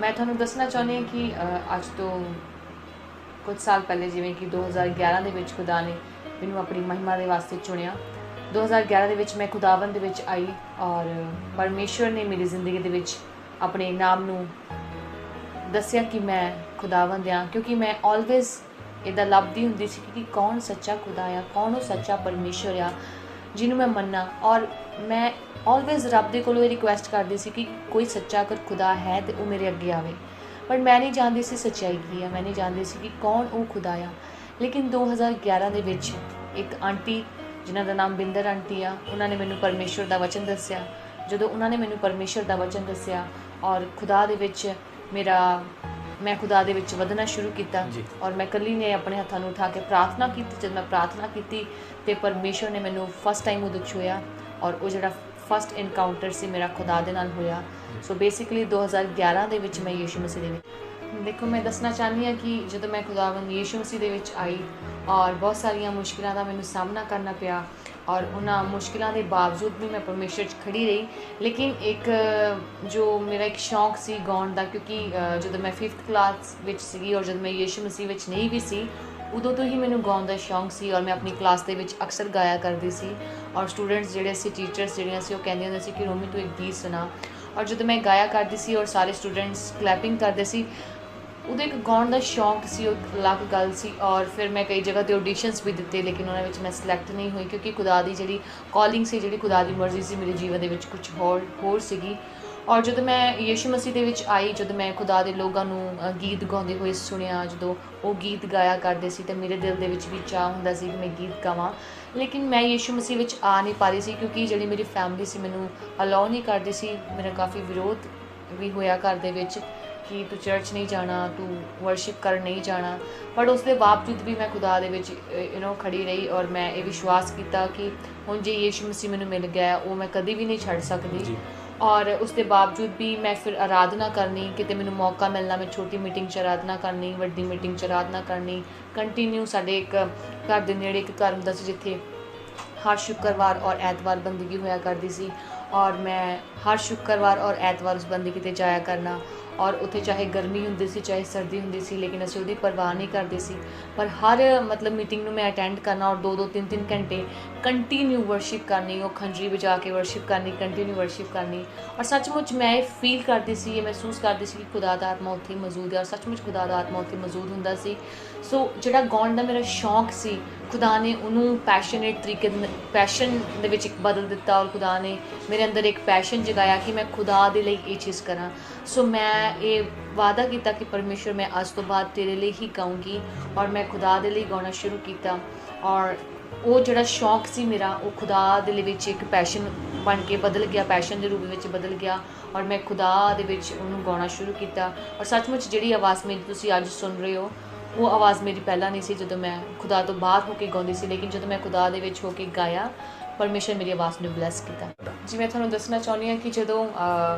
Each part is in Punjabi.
मैं ਤੁਹਾਨੂੰ ਦੱਸਣਾ ਚਾਹੁੰਦੀ ਹਾਂ ਕਿ ਅੱਜ ਤੋਂ ਕੁਝ ਸਾਲ ਪਹਿਲੇ ਜਿਵੇਂ ਕਿ 2011 ਦੇ ਵਿੱਚ ਖੁਦਾ ਨੇ ਮੈਨੂੰ ਆਪਣੀ ਮਹਿਮਾ ਦੇ ਵਾਸਤੇ ਚੁਣਿਆ। 2011 ਦੇ ਵਿੱਚ ਮੈਂ ਖੁਦਾਵੰਦ ਦੇ ਵਿੱਚ ਆਈ ਔਰ ਪਰਮੇਸ਼ਵਰ ਨੇ ਮੇਰੀ ਜ਼ਿੰਦਗੀ ਦੇ ਵਿੱਚ ਆਪਣੇ ਨਾਮ ਨੂੰ ਦੱਸਿਆ ਕਿ ਮੈਂ ਖੁਦਾਵੰਦ ਹਾਂ, ਕਿਉਂਕਿ ਮੈਂ ਆਲਵੇਜ਼ ਇੱਦਾਂ ਲੱਭਦੀ ਹੁੰਦੀ ਸੀ ਕਿ ਕੌਣ ਸੱਚਾ ਖੁਦਾ ਆ, ਕੌਣ ਉਹ ਸੱਚਾ ਪਰਮੇਸ਼ਵਰ ਆ ਜਿਹਨੂੰ ਮੈਂ ਮੰਨਾਂ। ਔਰ ਮੈਂ ਆਲਵੇਜ਼ ਰੱਬ ਦੇ ਕੋਲੋਂ ਇਹ ਰਿਕੁਐਸਟ ਕਰਦੀ ਸੀ ਕਿ ਕੋਈ ਸੱਚਾ ਅਗਰ ਖੁਦਾ ਹੈ ਤਾਂ ਉਹ ਮੇਰੇ ਅੱਗੇ ਆਵੇ। ਪਰ ਮੈਂ ਨਹੀਂ ਜਾਣਦੀ ਸੀ ਸੱਚਾਈ ਕੀ ਆ, ਮੈਂ ਨਹੀਂ ਜਾਣਦੀ ਸੀ ਕਿ ਕੌਣ ਉਹ ਖੁਦਾ ਆ। ਲੇਕਿਨ 2011 ਦੇ ਵਿੱਚ ਇੱਕ ਆਂਟੀ ਜਿਨ੍ਹਾਂ ਦਾ ਨਾਮ ਬਿੰਦਰ ਆਂਟੀ ਆ, ਉਹਨਾਂ ਨੇ ਮੈਨੂੰ ਪਰਮੇਸ਼ਵਰ ਦਾ ਵਚਨ ਦੱਸਿਆ। ਜਦੋਂ ਉਹਨਾਂ ਨੇ ਮੈਨੂੰ ਪਰਮੇਸ਼ਵਰ ਦਾ ਵਚਨ ਦੱਸਿਆ ਔਰ ਖੁਦਾ ਦੇ ਵਿੱਚ ਮੈਂ ਖੁਦਾ ਦੇ ਵਿੱਚ ਵਧਣਾ ਸ਼ੁਰੂ ਕੀਤਾ ਔਰ ਮੈਂ ਇਕੱਲੀ ਨੇ ਆਪਣੇ ਹੱਥਾਂ ਨੂੰ ਉਠਾ ਕੇ ਪ੍ਰਾਰਥਨਾ ਕੀਤੀ। ਜਦ ਮੈਂ ਪ੍ਰਾਰਥਨਾ ਕੀਤੀ ਤੇ ਪਰਮੇਸ਼ਵਰ ਨੇ ਮੈਨੂੰ ਫਸਟ ਟਾਈਮ ਉਹਦੇ ਛੂਇਆ ਔਰ ਉਹ ਜਿਹੜਾ ਫਸਟ ਇਨਕਾਊਂਟਰ ਸੀ ਮੇਰਾ ਖੁਦਾ ਦੇ ਨਾਲ ਹੋਇਆ। ਸੋ ਬੇਸਿਕਲੀ 2011 ਦੇ ਵਿੱਚ ਮੈਂ ਯੀਸ਼ੂ ਮਸੀਹ ਦੇ ਵਿੱਚ ਦੇਖੋ, ਮੈਂ ਦੱਸਣਾ ਚਾਹੁੰਦੀ ਹਾਂ ਕਿ ਜਦੋਂ ਮੈਂ ਖੁਦਾਵੰਦ ਯੀਸ਼ੂ ਮਸੀਹ ਦੇ ਵਿੱਚ ਆਈ ਔਰ ਬਹੁਤ ਸਾਰੀਆਂ ਮੁਸ਼ਕਿਲਾਂ ਦਾ ਮੈਨੂੰ ਸਾਹਮਣਾ ਕਰਨਾ ਪਿਆ ਔਰ ਉਹਨਾਂ ਮੁਸ਼ਕਿਲਾਂ ਦੇ ਬਾਵਜੂਦ ਵੀ ਮੈਂ ਪਰਮੇਸ਼ਵਰ 'ਚ ਖੜੀ ਰਹੀ। ਲੇਕਿਨ ਇੱਕ ਜੋ ਮੇਰਾ ਇੱਕ ਸ਼ੌਂਕ ਸੀ ਗਾਉਣ ਦਾ, ਕਿਉਂਕਿ ਜਦੋਂ ਮੈਂ 5th ਕਲਾਸ ਵਿੱਚ ਸੀਗੀ ਔਰ ਜਦੋਂ ਮੈਂ ਯੀਸ਼ੂ ਮਸੀਹ ਵਿੱਚ ਨਹੀਂ ਵੀ ਸੀ, ਉਦੋਂ ਤੋਂ ਹੀ ਮੈਨੂੰ ਗਾਉਣ ਦਾ ਸ਼ੌਂਕ ਸੀ ਔਰ ਮੈਂ ਆਪਣੀ ਕਲਾਸ ਦੇ ਵਿੱਚ ਅਕਸਰ ਗਾਇਆ ਕਰਦੀ ਸੀ। ਔਰ ਸਟੂਡੈਂਟਸ ਜਿਹੜੇ ਸੀ, ਟੀਚਰਸ ਜਿਹੜੀਆਂ ਸੀ, ਉਹ ਕਹਿੰਦੀਆਂ ਹੁੰਦੀਆਂ ਸੀ ਕਿ ਰੋਮੀ ਤੂੰ ਇੱਕ ਗੀਤ ਸੁਣਾ। ਔਰ ਜਦੋਂ ਮੈਂ ਗਾਇਆ ਕਰਦੀ ਸੀ ਔਰ ਸਾਰੇ ਸਟੂਡੈਂਟਸ ਕਲੈਪਿੰਗ ਕਰਦੇ ਸੀ, ਉਦੋਂ ਇੱਕ ਗਾਉਣ ਦਾ ਸ਼ੌਂਕ ਸੀ, ਉਹ ਅਲੱਗ ਗੱਲ ਸੀ। ਔਰ ਫਿਰ ਮੈਂ ਕਈ ਜਗ੍ਹਾ 'ਤੇ ਆਡੀਸ਼ਨਸ ਵੀ ਦਿੱਤੇ, ਲੇਕਿਨ ਉਹਨਾਂ ਵਿੱਚ ਮੈਂ ਸਿਲੈਕਟ ਨਹੀਂ ਹੋਈ, ਕਿਉਂਕਿ ਖੁਦਾ ਦੀ ਜਿਹੜੀ ਕਾਲਿੰਗ ਸੀ, ਜਿਹੜੀ ਖੁਦਾ ਦੀ ਮਰਜ਼ੀ ਸੀ ਮੇਰੇ ਜੀਵਨ ਦੇ ਵਿੱਚ ਕੁਝ ਹੋਰ ਸੀਗੀ। ਔਰ ਜਦੋਂ ਮੈਂ ਯੀਸ਼ੂ ਮਸੀਹ ਦੇ ਵਿੱਚ ਆਈ, ਜਦੋਂ ਮੈਂ ਖੁਦਾ ਦੇ ਲੋਕਾਂ ਨੂੰ ਗੀਤ ਗਾਉਂਦੇ ਹੋਏ ਸੁਣਿਆ, ਜਦੋਂ ਉਹ ਗੀਤ ਗਾਇਆ ਕਰਦੇ ਸੀ ਤਾਂ ਮੇਰੇ ਦਿਲ ਦੇ ਵਿੱਚ ਵੀ ਚਾਅ ਹੁੰਦਾ ਸੀ ਕਿ ਮੈਂ ਗੀਤ ਗਾਵਾਂ। ਲੇਕਿਨ ਮੈਂ ਯੀਸ਼ੂ ਮਸੀਹ ਵਿੱਚ ਆ ਨਹੀਂ ਪਾ ਰਹੀ ਸੀ, ਕਿਉਂਕਿ ਜਿਹੜੀ ਮੇਰੀ ਫੈਮਿਲੀ ਸੀ ਮੈਨੂੰ ਅਲਾਓ ਨਹੀਂ ਕਰਦੀ ਸੀ। ਮੇਰਾ ਕਾਫੀ ਵਿਰੋਧ ਵੀ ਹੋਇਆ ਘਰ ਦੇ ਵਿੱਚ ਕਿ ਤੂੰ ਚਰਚ ਨਹੀਂ ਜਾਣਾ, ਤੂੰ ਵਰਸ਼ਿਪ ਕਰਨ ਨਹੀਂ ਜਾਣਾ। ਬਟ ਉਸ ਦੇ ਬਾਵਜੂਦ ਵੀ ਮੈਂ ਖੁਦਾ ਦੇ ਵਿੱਚ ਖੜੀ ਰਹੀ ਔਰ ਮੈਂ ਇਹ ਵਿਸ਼ਵਾਸ ਕੀਤਾ ਕਿ ਹੁਣ ਜੇ ਯੀਸ਼ੂ ਮਸੀਹ ਮੈਨੂੰ ਮਿਲ ਗਿਆ, ਉਹ ਮੈਂ ਕਦੀ ਵੀ ਨਹੀਂ ਛੱਡ ਸਕਦੀ। ਔਰ ਉਸ ਦੇ ਬਾਵਜੂਦ ਵੀ ਮੈਂ ਫਿਰ ਆਰਾਧਨਾ ਕਰਨੀ, ਕਿਤੇ ਮੈਨੂੰ ਮੌਕਾ ਮਿਲਣਾ ਮੈਂ ਛੋਟੀ ਮੀਟਿੰਗ 'ਚ ਆਰਾਧਨਾ ਕਰਨੀ, ਵੱਡੀ ਮੀਟਿੰਗ 'ਚ ਆਰਾਧਨਾ ਕਰਨੀ ਕੰਟੀਨਿਊ। ਸਾਡੇ ਇੱਕ ਘਰ ਦੇ ਨੇੜੇ ਇੱਕ ਘਰ ਹੁੰਦਾ ਸੀ ਜਿੱਥੇ ਹਰ ਸ਼ੁੱਕਰਵਾਰ ਔਰ ਐਤਵਾਰ ਬੰਦਗੀ ਹੋਇਆ ਕਰਦੀ ਸੀ ਔਰ ਮੈਂ ਹਰ ਸ਼ੁੱਕਰਵਾਰ ਔਰ ਐਤਵਾਰ ਉਸ ਬੰਦਗੀ 'ਤੇ ਜਾਇਆ ਕਰਨਾ। ਔਰ ਉੱਥੇ ਚਾਹੇ ਗਰਮੀ ਹੁੰਦੀ ਸੀ, ਚਾਹੇ ਸਰਦੀ ਹੁੰਦੀ ਸੀ, ਲੇਕਿਨ ਅਸੀਂ ਉਹਦੀ ਪਰਵਾਹ ਨਹੀਂ ਕਰਦੇ ਸੀ। ਪਰ ਹਰ ਮੀਟਿੰਗ ਨੂੰ ਮੈਂ ਅਟੈਂਡ ਕਰਨਾ ਔਰ 2-2 3-3 ਘੰਟੇ ਕੰਟੀਨਿਊ ਵਰਸ਼ਿਪ ਕਰਨੀ, ਉਹ ਖੰਜਰੀ ਵਜਾ ਕੇ ਵਰਸ਼ਿਪ ਕਰਨੀ, ਕੰਟੀਨਿਊ ਵਰਸ਼ਿਪ ਕਰਨੀ। ਔਰ ਸੱਚਮੁੱਚ ਮੈਂ ਇਹ ਫੀਲ ਕਰਦੀ ਸੀ, ਇਹ ਮਹਿਸੂਸ ਕਰਦੀ ਸੀ ਕਿ ਖੁਦਾ ਦਾ ਆਤਮਾ ਉੱਥੇ ਮੌਜੂਦ ਹੈ ਔਰ ਸੱਚਮੁੱਚ ਖੁਦਾ ਦਾ ਆਤਮਾ ਉੱਥੇ ਮੌਜੂਦ ਹੁੰਦਾ ਸੀ। ਸੋ ਜਿਹੜਾ ਗਾਉਣ ਦਾ ਮੇਰਾ ਸ਼ੌਂਕ ਸੀ, ਖੁਦਾ ਨੇ ਉਹਨੂੰ ਪੈਸ਼ਨ ਦੇ ਵਿੱਚ ਇੱਕ ਬਦਲ ਦਿੱਤਾ ਔਰ ਖੁਦਾ ਨੇ ਮੇਰੇ ਅੰਦਰ ਇੱਕ ਪੈਸ਼ਨ ਜਗਾਇਆ ਕਿ ਮੈਂ ਖੁਦਾ ਦੇ ਲਈ ਇਹ ਚੀਜ਼ ਕਰਾਂ। ਸੋ ਮੈਂ ਇਹ ਵਾਅਦਾ ਕੀਤਾ ਕਿ ਪਰਮੇਸ਼ਵਰ ਮੈਂ ਅੱਜ ਤੋਂ ਬਾਅਦ ਤੇਰੇ ਲਈ ਹੀ ਗਾਊਂਗੀ ਔਰ ਮੈਂ ਖੁਦਾ ਦੇ ਲਈ ਗਾਉਣਾ ਸ਼ੁਰੂ ਕੀਤਾ। ਔਰ ਉਹ ਜਿਹੜਾ ਸ਼ੌਂਕ ਸੀ ਮੇਰਾ, ਉਹ ਖੁਦਾ ਦੇ ਵਿੱਚ ਇੱਕ ਪੈਸ਼ਨ ਬਣ ਕੇ ਬਦਲ ਗਿਆ, ਪੈਸ਼ਨ ਦੇ ਰੂਪ ਵਿੱਚ ਬਦਲ ਗਿਆ ਔਰ ਮੈਂ ਖੁਦਾ ਦੇ ਵਿੱਚ ਉਹਨੂੰ ਗਾਉਣਾ ਸ਼ੁਰੂ ਕੀਤਾ। ਔਰ ਸੱਚਮੁੱਚ ਜਿਹੜੀ ਆਵਾਜ਼ ਮੇਰੀ ਤੁਸੀਂ ਅੱਜ ਸੁਣ ਰਹੇ ਹੋ, ਉਹ ਆਵਾਜ਼ ਮੇਰੀ ਪਹਿਲਾਂ ਨਹੀਂ ਸੀ ਜਦੋਂ ਮੈਂ ਖੁਦਾ ਤੋਂ ਬਾਹਰ ਹੋ ਕੇ ਗਾਉਂਦੀ ਸੀ, ਲੇਕਿਨ ਜਦੋਂ ਮੈਂ ਖੁਦਾ ਦੇ ਵਿੱਚ ਹੋ ਕੇ ਗਾਇਆ, ਪਰਮੇਸ਼ਵਰ ਮੇਰੀ ਆਵਾਜ਼ ਨੂੰ ਬਲੈਸ ਕੀਤਾ। ਜੀ ਮੈਂ ਤੁਹਾਨੂੰ ਦੱਸਣਾ ਚਾਹੁੰਦੀ ਹਾਂ ਕਿ ਜਦੋਂ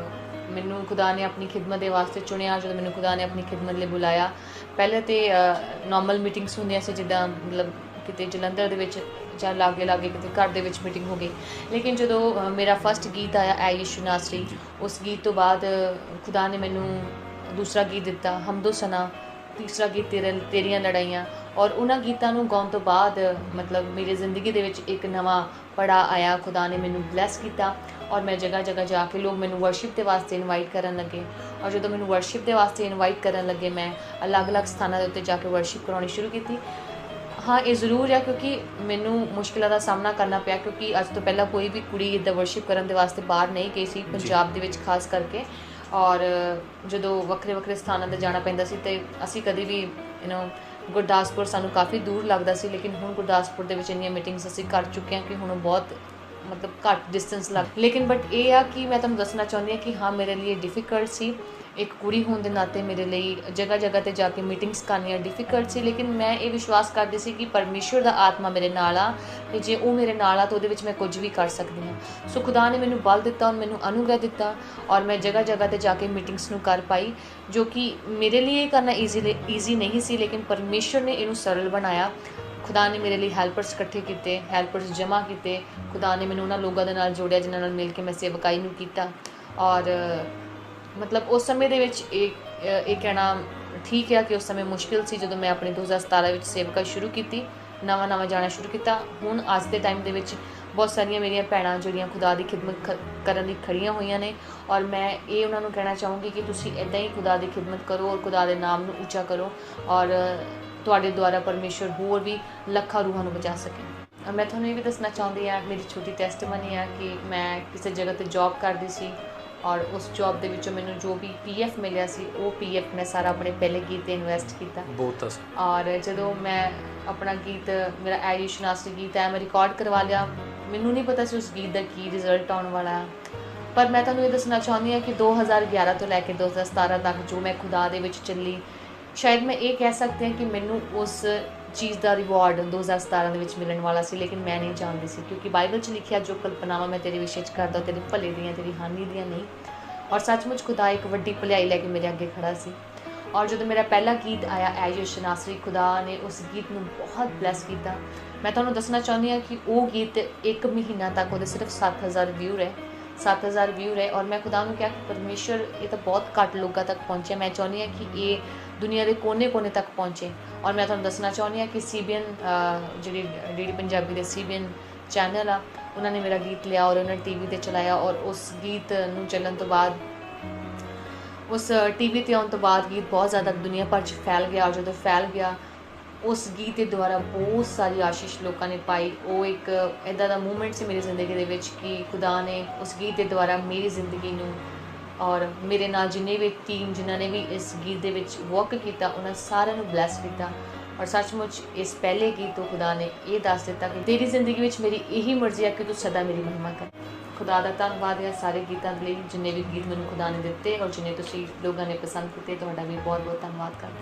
ਮੈਨੂੰ ਖੁਦਾ ਨੇ ਆਪਣੀ ਖਿਦਮਤ ਦੇ ਵਾਸਤੇ ਚੁਣਿਆ, ਜਦੋਂ ਮੈਨੂੰ ਖੁਦਾ ਨੇ ਆਪਣੀ ਖਿਦਮਤ ਲਈ ਬੁਲਾਇਆ, ਪਹਿਲੇ ਤਾਂ ਨਾਰਮਲ ਮੀਟਿੰਗਸ ਹੁੰਦੀਆਂ ਸੀ, ਜਿੱਦਾਂ ਕਿਤੇ ਜਲੰਧਰ ਦੇ ਵਿੱਚ ਜਾਂ ਲਾਗੇ ਕਿਤੇ ਘਰ ਦੇ ਵਿੱਚ ਮੀਟਿੰਗ ਹੋ ਗਈ। ਲੇਕਿਨ ਜਦੋਂ ਮੇਰਾ ਫਸਟ ਗੀਤ ਆਇਆ ਐ ਯਿਸੂ ਨਾਸਰੀ, ਉਸ ਗੀਤ ਤੋਂ ਬਾਅਦ ਖੁਦਾ ਨੇ ਮੈਨੂੰ ਦੂਸਰਾ ਗੀਤ ਦਿੱਤਾ ਹਮਦੋ ਸਨਾ, ਤੀਸਰਾ ਗੀਤ ਤੇਰੀਆਂ ਲੜਾਈਆਂ। ਔਰ ਉਹਨਾਂ ਗੀਤਾਂ ਨੂੰ ਗਾਉਣ ਤੋਂ ਬਾਅਦ ਮੇਰੀ ਜ਼ਿੰਦਗੀ ਦੇ ਵਿੱਚ ਇੱਕ ਨਵਾਂ ਪੜਾਅ ਆਇਆ। ਖੁਦਾ ਨੇ ਮੈਨੂੰ ਬਲੈਸ ਕੀਤਾ ਔਰ ਮੈਂ ਜਗ੍ਹਾ ਜਾ ਕੇ ਲੋਕ ਮੈਨੂੰ ਵਰਸ਼ਿਪ ਦੇ ਵਾਸਤੇ ਇਨਵਾਈਟ ਕਰਨ ਲੱਗੇ। ਔਰ ਜਦੋਂ ਮੈਨੂੰ ਵਰਸ਼ਿਪ ਦੇ ਵਾਸਤੇ ਇਨਵਾਈਟ ਕਰਨ ਲੱਗੇ, ਮੈਂ ਅਲੱਗ-ਅਲੱਗ ਸਥਾਨਾਂ ਦੇ ਉੱਤੇ ਜਾ ਕੇ ਵਰਸ਼ਿਪ ਕਰਾਉਣੀ ਸ਼ੁਰੂ ਕੀਤੀ। ਹਾਂ, ਇਹ ਜ਼ਰੂਰ ਹੈ ਕਿਉਂਕਿ ਮੈਨੂੰ ਮੁਸ਼ਕਿਲਾਂ ਦਾ ਸਾਹਮਣਾ ਕਰਨਾ ਪਿਆ, ਕਿਉਂਕਿ ਅੱਜ ਤੋਂ ਪਹਿਲਾਂ ਕੋਈ ਵੀ ਕੁੜੀ ਇੱਦਾਂ ਵਰਸ਼ਿਪ ਕਰਨ ਦੇ ਵਾਸਤੇ ਬਾਹਰ ਨਹੀਂ ਗਈ ਸੀ ਪੰਜਾਬ ਦੇ ਵਿੱਚ ਖਾਸ ਕਰਕੇ। ਔਰ ਜਦੋਂ ਵੱਖਰੇ ਸਥਾਨਾਂ 'ਤੇ ਜਾਣਾ ਪੈਂਦਾ ਸੀ ਅਤੇ ਅਸੀਂ ਕਦੇ ਵੀ ਗੁਰਦਾਸਪੁਰ ਸਾਨੂੰ ਕਾਫੀ ਦੂਰ ਲੱਗਦਾ ਸੀ, ਲੇਕਿਨ ਹੁਣ ਗੁਰਦਾਸਪੁਰ ਦੇ ਵਿੱਚ ਇੰਨੀਆਂ ਮੀਟਿੰਗਸ ਅਸੀਂ ਕਰ ਚੁੱਕੇ ਹਾਂ ਕਿ ਹੁਣ ਬਹੁਤ ਘੱਟ ਡਿਸਟੈਂਸ ਲੇਕਿਨ ਬਟ ਇਹ ਆ ਕਿ ਮੈਂ ਤੁਹਾਨੂੰ ਦੱਸਣਾ ਚਾਹੁੰਦੀ ਹਾਂ ਕਿ ਹਾਂ, ਮੇਰੇ ਲਈ ਡਿਫਿਕਲਟ ਸੀ। ਇੱਕ ਕੁੜੀ ਹੋਣ ਦੇ ਨਾਤੇ ਮੇਰੇ ਲਈ ਜਗ੍ਹਾ 'ਤੇ ਜਾ ਕੇ ਮੀਟਿੰਗਸ ਕਰਨੀਆਂ ਡਿਫਿਕਲਟ ਸੀ, ਲੇਕਿਨ ਮੈਂ ਇਹ ਵਿਸ਼ਵਾਸ ਕਰਦੀ ਸੀ ਕਿ ਪਰਮੇਸ਼ਵਰ ਦਾ ਆਤਮਾ ਮੇਰੇ ਨਾਲ ਆ ਅਤੇ ਜੇ ਉਹ ਮੇਰੇ ਨਾਲ ਆ ਤਾਂ ਉਹਦੇ ਵਿੱਚ ਮੈਂ ਕੁਝ ਵੀ ਕਰ ਸਕਦੀ ਹਾਂ। ਸੋ ਖੁਦਾ ਨੇ ਮੈਨੂੰ ਬਲ ਦਿੱਤਾ ਔਰ ਮੈਨੂੰ ਅਨੁਗ੍ਰਹਿ ਦਿੱਤਾ ਔਰ ਮੈਂ ਜਗ੍ਹਾ 'ਤੇ ਜਾ ਕੇ ਮੀਟਿੰਗਸ ਨੂੰ ਕਰ ਪਾਈ, ਜੋ ਕਿ ਮੇਰੇ ਲਈ ਇਹ ਕਰਨਾ ਈਜ਼ੀ ਨਹੀਂ ਸੀ, ਲੇਕਿਨ ਪਰਮੇਸ਼ਵਰ ਨੇ ਇਹਨੂੰ ਸਰਲ ਬਣਾਇਆ। ਖੁਦਾ ਨੇ ਮੇਰੇ ਲਈ ਹੈਲਪਰਸ ਇਕੱਠੇ ਕੀਤੇ, ਹੈਲਪਰਸ ਜਮ੍ਹਾਂ ਕੀਤੇ। ਖੁਦਾ ਨੇ ਮੈਨੂੰ ਉਹਨਾਂ ਲੋਕਾਂ ਦੇ ਨਾਲ ਜੋੜਿਆ ਜਿਨ੍ਹਾਂ ਨਾਲ ਮਿਲ ਕੇ ਮੈਂ ਸੇਵਕਾਈ ਨੂੰ ਕੀਤਾ। ਔਰ ਮਤਲਬ ਉਸ ਸਮੇਂ ਦੇ ਵਿੱਚ ਇਹ ਕਹਿਣਾ ਠੀਕ ਹੈ ਕਿ ਉਸ ਸਮੇਂ ਮੁਸ਼ਕਿਲ ਸੀ ਜਦੋਂ ਮੈਂ ਆਪਣੀ 2017 ਵਿੱਚ ਸੇਵਕਾ ਸ਼ੁਰੂ ਕੀਤੀ, ਨਵਾਂ ਜਾਣਾ ਸ਼ੁਰੂ ਕੀਤਾ। ਹੁਣ ਅੱਜ ਦੇ ਟਾਈਮ ਦੇ ਵਿੱਚ ਬਹੁਤ ਸਾਰੀਆਂ ਮੇਰੀਆਂ ਭੈਣਾਂ ਜਿਹੜੀਆਂ ਖੁਦਾ ਦੀ ਖਿਦਮਤ ਕਰਨ ਲਈ ਖੜੀਆਂ ਹੋਈਆਂ ਨੇ, ਔਰ ਮੈਂ ਇਹ ਉਹਨਾਂ ਨੂੰ ਕਹਿਣਾ ਚਾਹੂੰਗੀ ਕਿ ਤੁਸੀਂ ਇੱਦਾਂ ਹੀ ਖੁਦਾ ਦੀ ਖਿਦਮਤ ਕਰੋ ਔਰ ਖੁਦਾ ਦੇ ਨਾਮ ਨੂੰ ਉੱਚਾ ਕਰੋ, ਔਰ ਤੁਹਾਡੇ ਦੁਆਰਾ ਪਰਮੇਸ਼ਰ ਹੋਰ ਵੀ ਲੱਖਾਂ ਰੂਹਾਂ ਨੂੰ ਬਚਾ ਸਕੇ। ਮੈਂ ਤੁਹਾਨੂੰ ਇਹ ਵੀ ਦੱਸਣਾ ਚਾਹੁੰਦੀ ਹਾਂ, ਮੇਰੀ ਛੋਟੀ ਟੈਸਟਮਨੀ ਹੈ ਕਿ ਮੈਂ ਕਿਸੇ ਜਗ੍ਹਾ 'ਤੇ ਜੌਬ ਕਰਦੀ ਸੀ, ਔਰ ਉਸ ਜੌਬ ਦੇ ਵਿੱਚੋਂ ਮੈਨੂੰ ਜੋ ਵੀ PF ਮਿਲਿਆ ਸੀ ਉਹ PF ਮੈਂ ਸਾਰਾ ਆਪਣੇ ਪਹਿਲੇ ਗੀਤ 'ਤੇ ਇਨਵੈਸਟ ਕੀਤਾ। ਔਰ ਜਦੋਂ ਮੈਂ ਆਪਣਾ ਗੀਤ, ਮੇਰਾ ਐਯੂਸ਼ ਨਾਸਰੀ ਗੀਤ ਹੈ, ਮੈਂ ਰਿਕਾਰਡ ਕਰਵਾ ਲਿਆ। ਮੈਨੂੰ ਨਹੀਂ ਪਤਾ ਸੀ ਉਸ ਗੀਤ ਦਾ ਕੀ ਰਿਜ਼ਲਟ ਆਉਣ ਵਾਲਾ, ਪਰ ਮੈਂ ਤੁਹਾਨੂੰ ਇਹ ਦੱਸਣਾ ਚਾਹੁੰਦੀ ਹਾਂ ਕਿ 2011 ਤੋਂ ਲੈ ਕੇ 2017 ਤੱਕ ਜੋ ਮੈਂ ਖੁਦਾ ਦੇ ਵਿੱਚ ਚੱਲੀ, ਸ਼ਾਇਦ ਮੈਂ ਇਹ ਕਹਿ ਸਕਦੀ ਹਾਂ ਕਿ ਮੈਨੂੰ ਉਸ ਚੀਜ਼ ਦਾ ਰਿਵਾਰਡ 2017 ਦੇ ਵਿੱਚ ਮਿਲਣ ਵਾਲਾ ਸੀ, ਲੇਕਿਨ ਮੈਂ ਨਹੀਂ ਜਾਣਦੀ ਸੀ, ਕਿਉਂਕਿ ਬਾਈਬਲ 'ਚ ਲਿਖਿਆ ਜੋ ਕਲਪਨਾਵਾਂ ਮੈਂ ਤੇਰੇ ਵਿਸ਼ੇ 'ਚ ਕਰਦਾ ਤੇਰੇ ਭਲੇ ਦੀਆਂ, ਤੇਰੀ ਹਾਨੀ ਦੀਆਂ ਨਹੀਂ। ਔਰ ਸੱਚਮੁੱਚ ਖੁਦਾ ਇੱਕ ਵੱਡੀ ਭਲਾਈ ਲੈ ਕੇ ਮੇਰੇ ਅੱਗੇ ਖੜਾ ਸੀ। ਔਰ ਜਦੋਂ ਮੇਰਾ ਪਹਿਲਾ ਗੀਤ ਆਇਆ ਐਯੂਸ਼ ਨਾਸਰੀ, ਖੁਦਾ ਨੇ ਉਸ ਗੀਤ ਨੂੰ ਬਹੁਤ ਬਲੈਸ ਕੀਤਾ। ਮੈਂ ਤੁਹਾਨੂੰ ਦੱਸਣਾ ਚਾਹੁੰਦੀ ਹਾਂ ਕਿ ਉਹ ਗੀਤ 1 ਮਹੀਨਾ ਤੱਕ ਉਹਦੇ ਸਿਰਫ 7000 ਵਿਊ ਰਹੇ, 7000 ਵਿਊ ਰਹੇ। ਔਰ ਮੈਂ ਖੁਦਾ ਨੂੰ ਕਿਹਾ ਕਿ ਪਰਮੇਸ਼ਰ, ਇਹ ਤਾਂ ਬਹੁਤ ਘੱਟ ਲੋਕਾਂ ਤੱਕ ਪਹੁੰਚਿਆ, ਮੈਂ ਚਾਹੁੰਦੀ ਹਾਂ ਕਿ ਇਹ ਦੁਨੀਆ ਦੇ ਕੋਨੇ-ਕੋਨੇ ਤੱਕ ਪਹੁੰਚੇ। ਔਰ ਮੈਂ ਤੁਹਾਨੂੰ ਦੱਸਣਾ ਚਾਹੁੰਦੀ ਹਾਂ ਕਿ CBN ਜਿਹੜੀ DD ਪੰਜਾਬੀ ਦੇ CBN ਚੈਨਲ ਆ, ਉਹਨਾਂ ਨੇ ਮੇਰਾ ਗੀਤ ਲਿਆ ਔਰ ਉਹਨਾਂ TV 'ਤੇ ਚਲਾਇਆ, ਔਰ ਉਸ ਗੀਤ ਨੂੰ ਚੱਲਣ ਤੋਂ ਬਾਅਦ, ਉਸ TV 'ਤੇ ਆਉਣ ਤੋਂ ਬਾਅਦ ਗੀਤ ਬਹੁਤ ਜ਼ਿਆਦਾ ਦੁਨੀਆ ਭਰ 'ਚ ਫੈਲ ਗਿਆ। ਔਰ ਜਦੋਂ ਫੈਲ ਗਿਆ, ਉਸ ਗੀਤ ਦੇ ਦੁਆਰਾ ਬਹੁਤ ਸਾਰੀ ਆਸ਼ੀਸ਼ ਲੋਕਾਂ ਨੇ ਪਾਈ। ਉਹ ਇੱਕ ਇੱਦਾਂ ਦਾ ਮੂਵਮੈਂਟ ਸੀ ਮੇਰੀ ਜ਼ਿੰਦਗੀ ਦੇ ਵਿੱਚ ਕਿ ਖੁਦਾ ਨੇ ਉਸ ਗੀਤ ਦੇ ਦੁਆਰਾ ਮੇਰੀ ਜ਼ਿੰਦਗੀ ਨੂੰ, ਔਰ ਮੇਰੇ ਨਾਲ ਜਿੰਨੇ ਵੀ ਟੀਮ ਜਿਨ੍ਹਾਂ ਨੇ ਵੀ ਇਸ ਗੀਤ ਦੇ ਵਿੱਚ ਵਰਕ ਕੀਤਾ, ਉਹਨਾਂ ਸਾਰਿਆਂ ਨੂੰ ਬਲੈਸ ਕੀਤਾ। ਔਰ ਸੱਚਮੁੱਚ ਇਸ ਪਹਿਲੇ ਗੀਤ ਤੋਂ ਖੁਦਾ ਨੇ ਇਹ ਦੱਸ ਦਿੱਤਾ ਕਿ ਤੇਰੀ ਜ਼ਿੰਦਗੀ ਵਿੱਚ ਮੇਰੀ ਇਹੀ ਮਰਜ਼ੀ ਹੈ ਕਿ ਤੂੰ ਸਦਾ ਮੇਰੀ ਮਹਿਮਾ ਕਰ। ਖੁਦਾ ਦਾ ਧੰਨਵਾਦ ਹੈ ਸਾਰੇ ਗੀਤਾਂ ਦੇ ਲਈ, ਜਿੰਨੇ ਵੀ ਗੀਤ ਮੈਨੂੰ ਖੁਦਾ ਨੇ ਦਿੱਤੇ ਔਰ ਜਿੰਨੇ ਤੁਸੀਂ ਲੋਕਾਂ ਨੇ ਪਸੰਦ ਕੀਤੇ, ਤੁਹਾਡਾ ਵੀ ਬਹੁਤ ਬਹੁਤ ਧੰਨਵਾਦ ਕਰਦਾ।